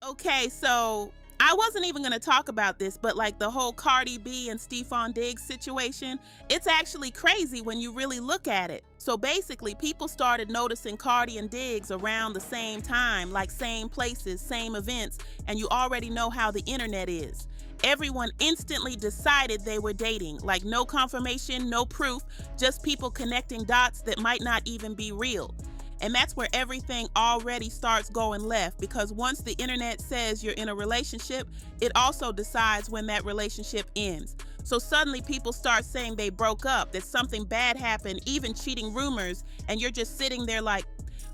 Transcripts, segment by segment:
Okay, so I wasn't even going to talk about this, but like the whole Cardi B and Stefon Diggs situation, it's actually crazy when you really look at it. So basically, people started noticing Cardi and Diggs around the same time, like same places, same events, and you already know how the internet is. Everyone instantly decided they were dating, like no confirmation, no proof, just people connecting dots that might not even be real. And that's where everything already starts going left, because once the internet says you're in a relationship, it also decides when that relationship ends. So suddenly people start saying they broke up, that something bad happened, even cheating rumors, and you're just sitting there like,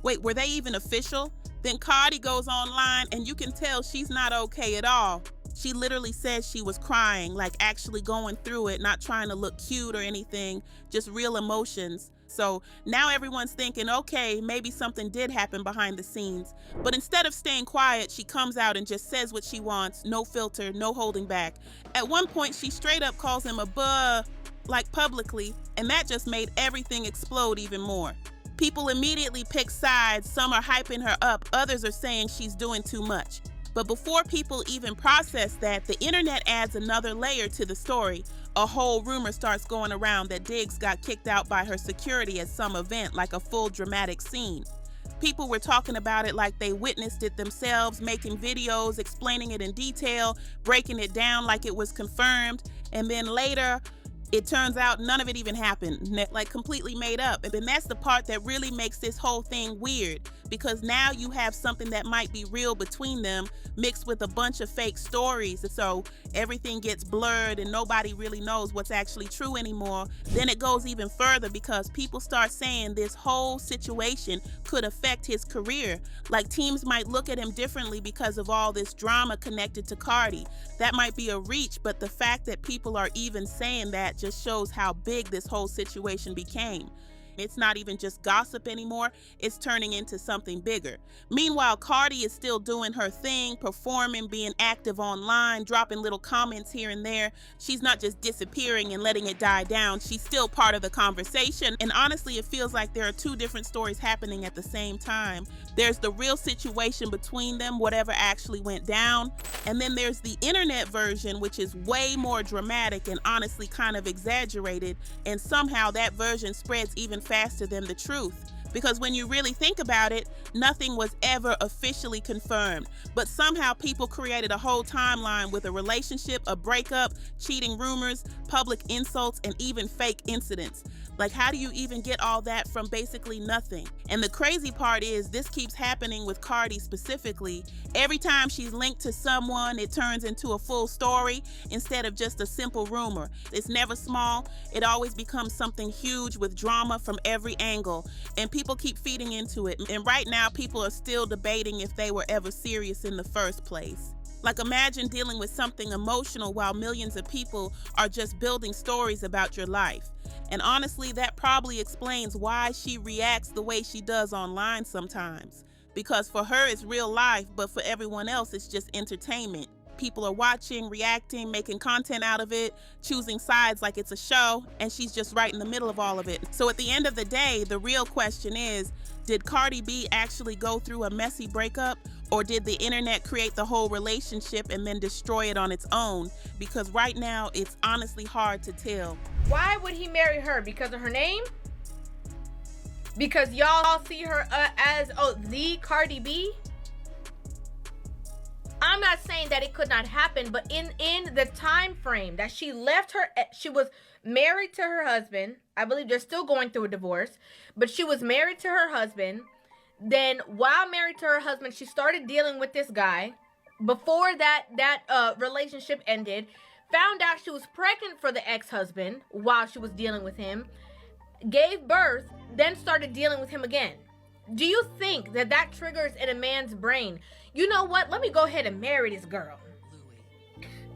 wait, were they even official? Then Cardi goes online and you can tell she's not okay at all. She literally says she was crying, like actually going through it, not trying to look cute or anything, just real emotions. So now everyone's thinking, okay, maybe something did happen behind the scenes. But instead of staying quiet, she comes out and just says what she wants, no filter, no holding back. At one point, she straight up calls him a buh, like publicly, and that just made everything explode even more. People immediately pick sides, some are hyping her up, others are saying she's doing too much. But before people even process that, the internet adds another layer to the story. A whole rumor starts going around that Diggs got kicked out by her security at some event, like a full dramatic scene. People were talking about it like they witnessed it themselves, making videos, explaining it in detail, breaking it down like it was confirmed. And then later, it turns out none of it even happened, like completely made up. And that's the part that really makes this whole thing weird, because now you have something that might be real between them mixed with a bunch of fake stories. So everything gets blurred and nobody really knows what's actually true anymore. Then it goes even further because people start saying this whole situation could affect his career. Like teams might look at him differently because of all this drama connected to Cardi. That might be a reach, but the fact that people are even saying that just shows how big this whole situation became. It's not even just gossip anymore, it's turning into something bigger. Meanwhile, Cardi is still doing her thing, performing, being active online, dropping little comments here and there. She's not just disappearing and letting it die down, she's still part of the conversation. And honestly, it feels like there are two different stories happening at the same time. There's the real situation between them, whatever actually went down, and then there's the internet version, which is way more dramatic and honestly kind of exaggerated, and somehow that version spreads even faster than the truth. Because when you really think about it, nothing was ever officially confirmed. But somehow people created a whole timeline with a relationship, a breakup, cheating rumors, public insults, and even fake incidents. Like, how do you even get all that from basically nothing? And the crazy part is this keeps happening with Cardi specifically. Every time she's linked to someone, it turns into a full story instead of just a simple rumor. It's never small. It always becomes something huge with drama from every angle. And people keep feeding into it. And right now, people are still debating if they were ever serious in the first place. Like, imagine dealing with something emotional while millions of people are just building stories about your life. And honestly, that probably explains why she reacts the way she does online sometimes. Because for her, it's real life, but for everyone else, it's just entertainment. People are watching, reacting, making content out of it, choosing sides like it's a show, and she's just right in the middle of all of it. So at the end of the day, the real question is, did Cardi B actually go through a messy breakup, or did the internet create the whole relationship and then destroy it on its own? Because right now, it's honestly hard to tell. Why would he marry her? Because of her name? Because y'all see her as, the Cardi B? I'm not saying that it could not happen, but in the time frame that she left her, she was married to her husband. I believe they're still going through a divorce, but she was married to her husband. Then while married to her husband, she started dealing with this guy. Before that relationship ended, found out she was pregnant for the ex-husband while she was dealing with him, gave birth, then started dealing with him again. Do you think that triggers in a man's brain, you know what, let me go ahead and marry this girl?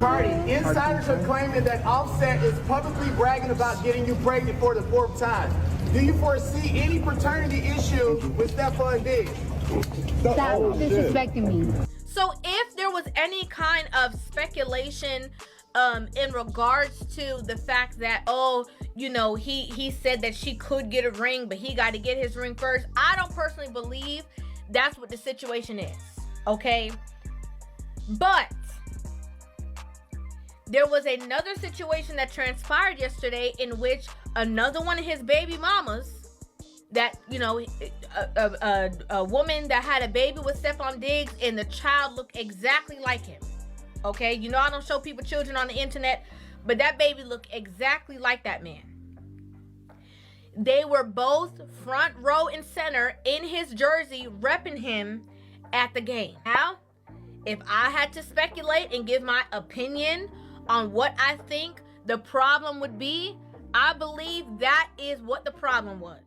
Cardi, insiders are claiming that Offset is publicly bragging about getting you pregnant for the 4th time. Do you foresee any paternity issue with Stefon Diggs? Stop disrespecting me. So if there was any kind of speculation in regards to the fact that, he said that she could get a ring, but he got to get his ring first, I don't personally believe that's what the situation is, okay? But there was another situation that transpired yesterday in which another one of his baby mamas, that, you know, a woman that had a baby with Stefon Diggs, and the child looked exactly like him. Okay, you know I don't show people children on the internet, but that baby looked exactly like that man. They were both front row and center in his jersey, repping him at the game. Now, if I had to speculate and give my opinion on what I think the problem would be, I believe that is what the problem was.